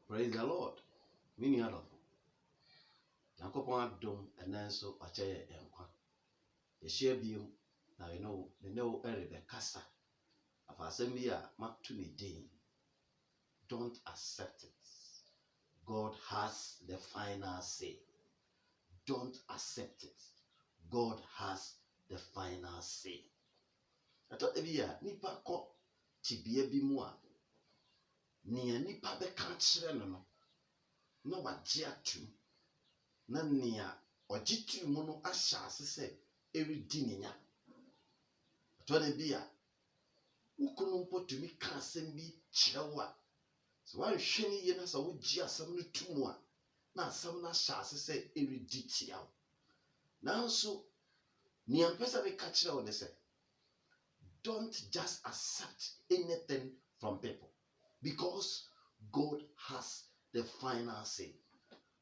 Praise the Lord. Mini adolfo. Yankopon adom enanso achaye enkwa. Yeshia biom na we know erebe kasa. Afasem bi a matu ne din. Don't accept it. God has the final say. Don't accept it. God has the final say. Ato ebia nipa ko tibia bi mu a ne nipa be ka kire no na wagye atum na nea ogitu mu no ahya ase se eredi nenya. Ato na bia ukunu mpotumi ka asem bi kirewo a so wan hwe ni ye na so wogye asem no tumu a na asem na ahya ase se eredi tia. Nanso nea mpesa be ka kirewo ne se don't just accept anything from people because God has the final say.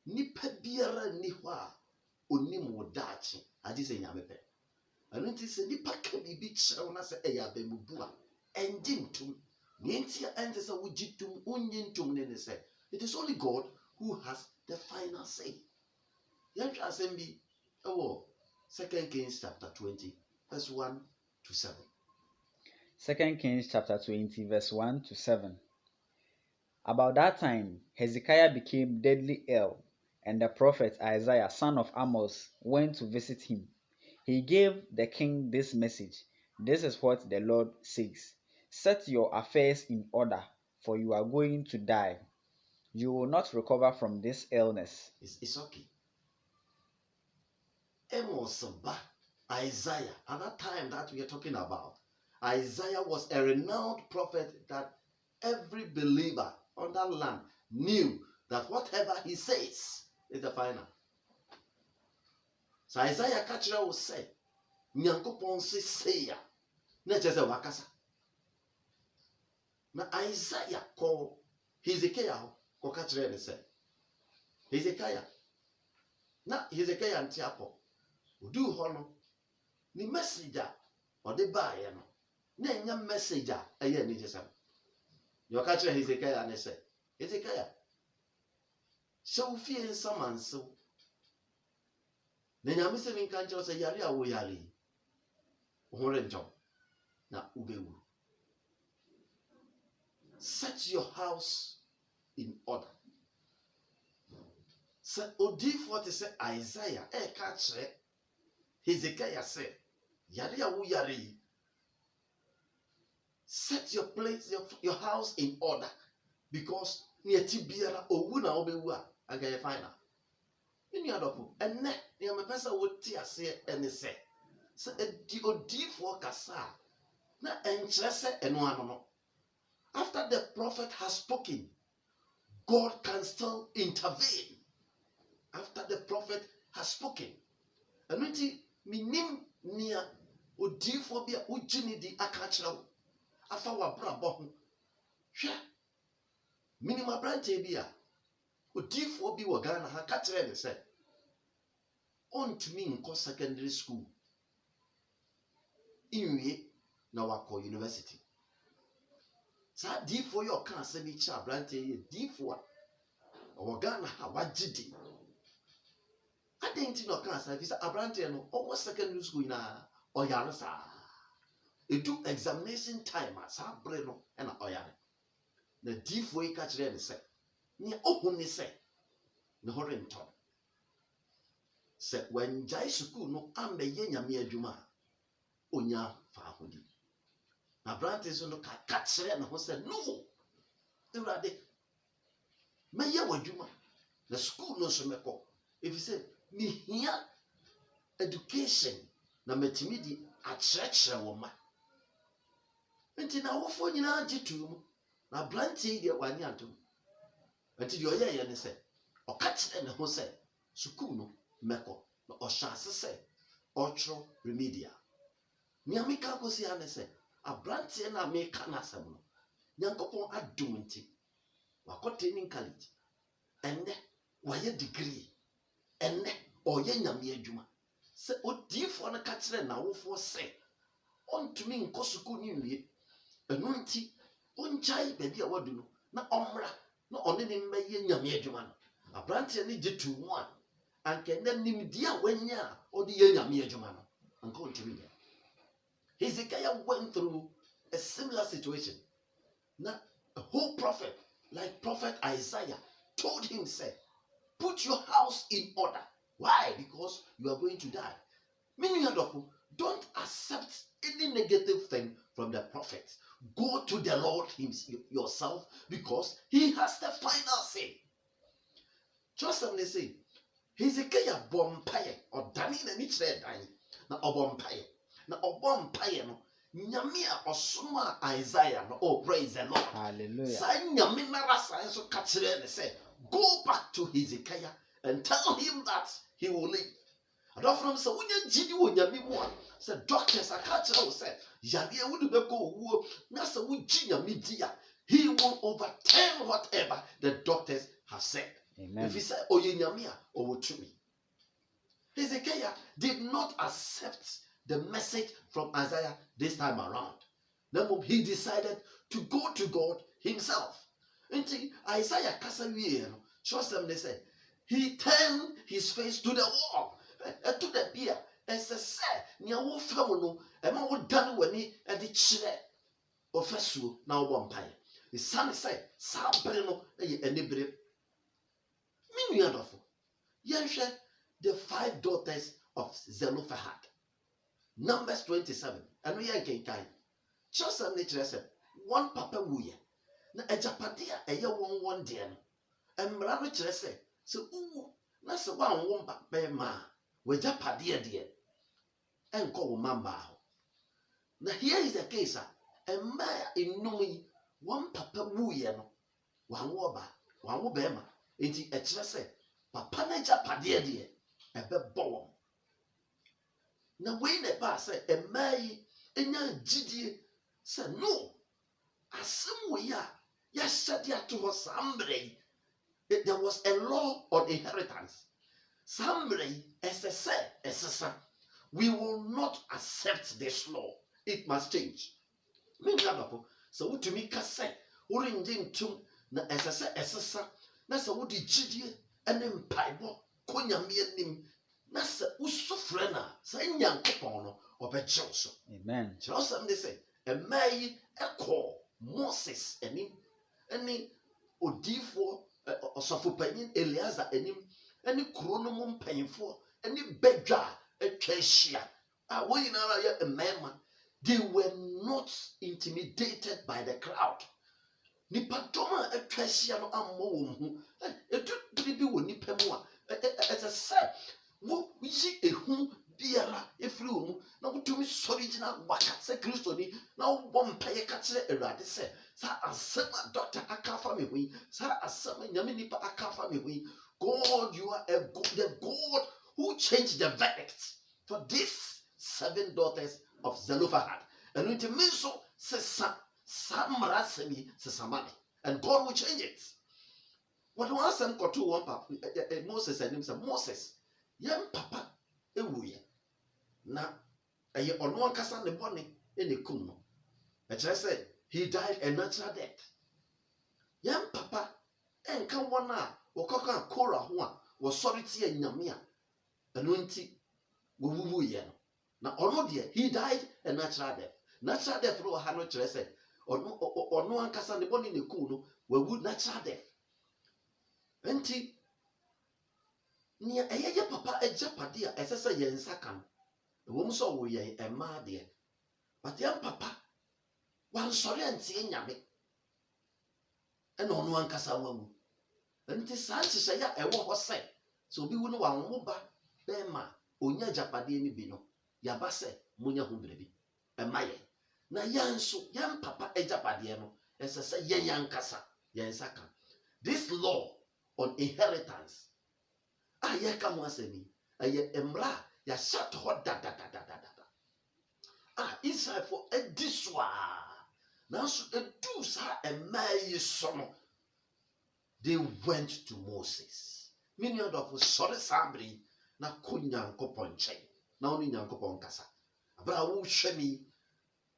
Nipa biara ni ho a onim wo daachi adi se nyame pe. Anu nti se nipa ka bibi kirewo na se eya bamubu a enjintum nti ente se wujitum unyintum ne se it is only God who has the final say. Yɛhwɛ asɛm bi ɛwɔ 2 Kings chapter 20 verse 1 to 7. 2 Kings chapter 20 verse 1 to 7. About that time, Hezekiah became deadly ill, and the prophet Isaiah, son of Amos, went to visit him. He gave the king this message. This is what the Lord says. Set your affairs in order, for you are going to die. You will not recover from this illness. It's okay. Amos ba Isaiah, at that time that we are talking about, Isaiah was a renowned prophet that every believer on that land knew that whatever he says is the final. So Isaiah kachira will say, Nyankopon say ya, na chese wakasa. Na Isaiah call Hezekiah ko kachira ne say, Hezekiah, na Hezekiah ntiapo, udu hono, ni messenger ode baaye no, na enya messenger eye ni jesam. Yo kachira Hezekiah ne say, Hezekiah, so fie nsamanso. Na nyame se minka nkyerɛ sɛ yare a wo yare wo rentɔ na ubewu. Set your house in order. Sɛ odiifoɔ te sɛ Isaiah ɛka kyerɛ Hezekiah sɛ yare a wo yare yi, set your place, your house in order, because near tibiara owu na obewu a agaye final. Ini adopo enne ne me pesa wo ti ase ene se edi odifo kasa na enkyere se eno ano no. After the prophet has spoken, God can still intervene. After the prophet has spoken, eno nti minim nia odifo bia ugini di aka kyerɛ wo afa wa brabɔ ho hwɛ minim abrante bia odifo bi wɔ Ghana ha ka kyerɛ ne sɛ ontumi nkɔ secondary school inwie na wakɔ university. Sa difo yɛ ɔka asɛ bi kyerɛ abrante yɛ difo a wɔ Ghana ha wagye adenti na ɔka asɛ bi sɛ abrante no ɔwɔ secondary school na ɔyare saa edu examination time a saa bre no ɛna ɔyare na difo yi ka kyerɛ ne sɛ ne ɔhu ne sɛ ne ho rentɔ. Sɛ wanjai school no ambɛyɛ nyame adwuma a onya fa ahodi. Na brante so no ka kyerɛ ne ho sɛ no Ewurade mɛyɛ w'adwuma na school no so mɛkɔ efisɛ mihia education na matimi di akyerɛkyerɛ wo ma. Nti na wofo nyinaa gye tu mu na brante yi deɛ wani antom. Nti deɛ ɔyɛ yɛ ne sɛ ɔka kyerɛ ne ho sɛ school no meko na ɔhyɛ se ɔtwerɛ remedial. Nyame ka kosi ane sɛ abrante na meka na asɛm no Nyankopɔn adom nti wakɔ training college enne wayɛ degree enne ɔyɛ nyame adwuma. Sɛ odiifo no ka kyerɛ na wofo sɛ ɔntumi nkɔ school ni nwie eno nti onkyai baabi a wadu no na ɔmmra na ɔne ne mma yɛ nyame adwuma no aberanteɛ ne gye to mu a anka na nimdeɛ a wanya a ɔde yɛ nyame adwuma no anka ɔntumi nyɛ. Hezekiah went through a similar situation. Now, a whole prophet, like Prophet Isaiah, told him, say, put your house in order. Why? Because you are going to die. Meaning, don't accept any negative thing from the prophet. Go to the Lord yourself because he has the final say. Just as they say, Hezekiah bompaye or Dani na ni chere dan na obompaye na obompaye no nyame a osoma Isaiah no. Oh, praise the Lord. Hallelujah. Sa nyame na rasa so ka chere ne say go back to Hezekiah and tell him that he will live. Adofram say wonya gidi wo nyame mu a say doctors aka chere wo say yade wo de beko wo na say wo gi nyame di a he will overturn whatever the doctors have said. Amen. If he said oye nyame a owo tumi. Hezekiah did not accept the message from Isaiah this time around. Then he decided to go to God himself. Until Isaiah kasa wie no, trust them, they say, he turned his face to the wall, to the beer, and said, "Nya wo fa mo no, e ma wo dan wani e de kire ofesuo na wo mpae." The son said, "Sa bere no e enibere." Me nuadofo, yenhwe the 5 daughters of Zelophehad. Numbers 27. And we are kenkai. Just a nature said, one papa wuye. Na ejapadia eye one dear no. And Mrano chere so na se one womba be ma. We japadia dear. And call mamba. Now here is the case. A ma in numi one papa wuye no. One woba, one wobema. Inti a chere papa na japadia dear. Ebe bom. Na wey ne ba say e mai enya gidie say no asem we ya hyade ato ho sambre. There was a law on inheritance. Sambre esesa. We will not accept this law. It must change. Me nyabapo so wutumi ka say orenje ntum na esesa na say wudi gidie ene mpaibo konyame anim. Nasa usufre na sa nyankopon no obejew so. Amen. Awesome they say a mai ekọ Moses enim eni odifo osofopanyin Eleazar enim eni krono mu mpanyimfo eni bedwa atwa hia a woyinara ya emema. They were not intimidated by the crowd. Nipa doma atwa hia no ammo wo hu edudri bi wo nipa mu a as a say wo yi ehu biara efiri wo mu na wotumi sori gina waka se Kristo ni na wo bompaye ka kire Awurade se sa asema doctor akafa me hui sa asema nyame nipa akafa me hui. God, you are the God who changed the verdict for these 7 daughters of Zelophehad. And it means so se samra semi se samane, and God will change it. What was some kotu one papa Moses and him say Moses yam papa ewuye na eye ono ankasa ne bone ene kum no. E kire say he died a natural death. Yam papa enka wona wokoka Korah ho a wo sori tie nyame a eno nti wo wuye no. Na ono de he died a natural death. Natural death ro ha no kire say ono ankasa ne bone ne kum no wawu natural death. Enti ni eye papa ejapade a esese ye nsaka no ewom so wo ye ema de but yam papa wan sori antie nyame ena ono ankasa wamu. Enti sa nhye ya ewo ho se so obi wu no wan wo ba be ma onya japade ni bi no ya ba se munya ho brebi ema ye na yanso yam papa ejapade no esese ye yankasa ye nsaka. This law on inheritance ayeka mo asemi aye emra ya shat ho da Israel for ediswa now so edu sa emai sono. They went to Moses. Many of sorry sabri na konyankopon nche na oni nyankopon kasa abra wo hwemi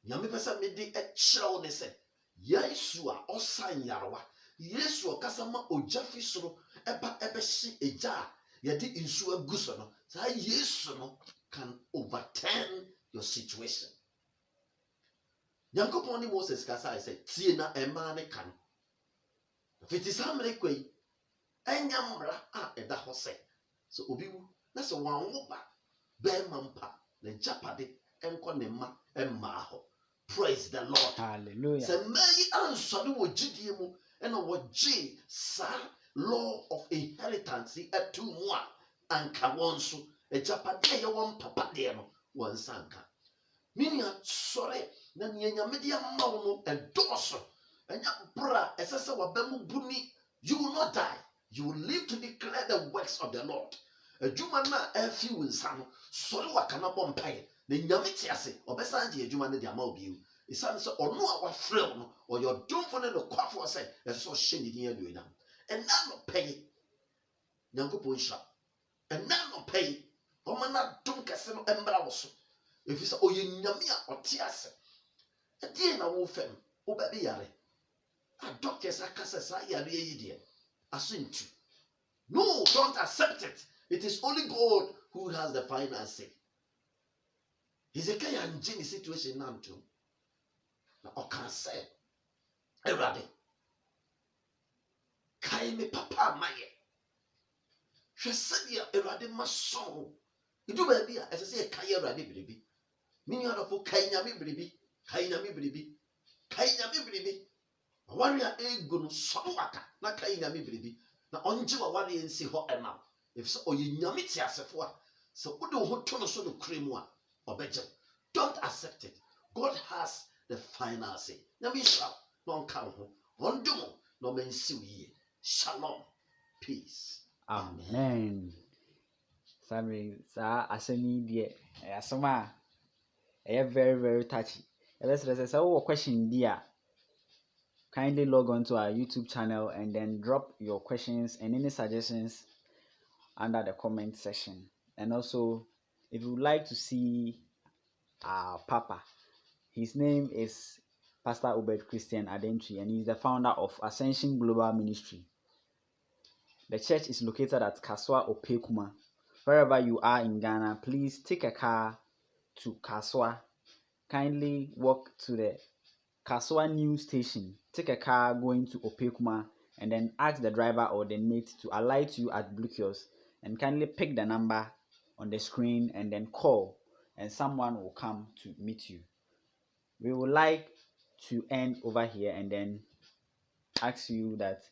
nyame pesa me de e kyerɛw ne se Yesu a osan yarwa Yesu okasama ogya fi soro eba ebehye egya a yɛde nsuo agu so no. Saa Yesu no can overturn your situation. Nyankopɔn ne Moses kasa sɛ tie na ɛmaa ne ka no. Fiti saa mmere kwa yi ɛnya mmara a ɛda hɔ sɛ obi wu na sɛ wanwo ba bɛrima mpa na gyapade ɛnkɔ ne mmaa hɔ. Praise the Lord. Hallelujah. Sɛ mmaa yi ansɔre wɔ gyidie mu ɛna wɔgye saa law of inheritance ɛto mu a anka wɔn so gyapade a ɛyɛ wɔn papa deɛ no wɔn nsa anka. Menua sɔre na nea Nyame de ama wo no ɛdɔɔso. Ɛnya bra ɛsɛ sɛ waba mu bu ni. You will not die. You will live to declare the works of the Lord. Adwuma na ɛfi wo nsa no sɔre wakana bɔ mpaeɛ na Nyame te ase ɔbɛsan de adwuma no de ama wo bio. Ɛsiane sɛ ɔno a wafrɛ wo no ɔyɛ ɔdomfo ne nokwafoɔ sɛ ɛsɛ sɛ ɔhyɛ ne din anuonyam. Ɛna nɔpɛ yi Nyankopɔn hyira. Ɛna nɔpɛ yi ɔma n'adom kɛse no mmra wo so. Ɛfiri sɛ ɔyɛ Nyame a ɔte ase. Ɛdeɛ na wofam wobɛbi yare a doctors aka sɛ saa yare yi deɛ aso ntu. No, don't accept it. It is only God who has the final say. Hezekiah ngye ne situation na ntom. Na ɔka sɛ Awurade kae me papa amaye. Hwɛ sɛdeɛ Awurade masɔn wo. Edu baabi a ɛsɛ sɛ yɛkae Awurade biribi. Me nuadɔfo kae Nyame biribi. Kae Nyame biribi. Kae Nyame biribi. Wawari a egu no sɔre waka na kae Nyame biribi. Na ɔngye wawari nsi hɔ ɛnam. Ɛfiri sɛ ɔyɛ Nyame te asefo a sɛ wode wo ho to no so no kure mu a ɔbɛgye. Don't accept it. God has the final say. Nyame hyira na ɔnka wo ho. Ɔndom na ɔmansi wo yie. Shalom. Peace. Amen. Sammy, sa asemi deɛ asɛm a ɛyɛ very very touchy. Ɛbɛsrɛ sɛ sɛ wowɔ question bi a kindly log on to our YouTube channel and then drop your questions and any suggestions under the comment section. And also, if you would like to see our Papa, his name is Pastor Obed Christian Adentri, and he's the founder of Ascension Global Ministry. The church is located at Kaswa Opekuma. Wherever you are in Ghana, please take a car to Kaswa. Kindly walk to the Kaswa News Station. Take a car going to Opekuma and then ask the driver or the mate to alight you at Blue Kiosk and kindly pick the number on the screen and then call and someone will come to meet you. We would like to end over here and then ask you that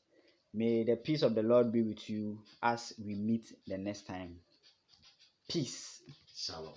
may the peace of the Lord be with you as we meet the next time. Peace. Shalom.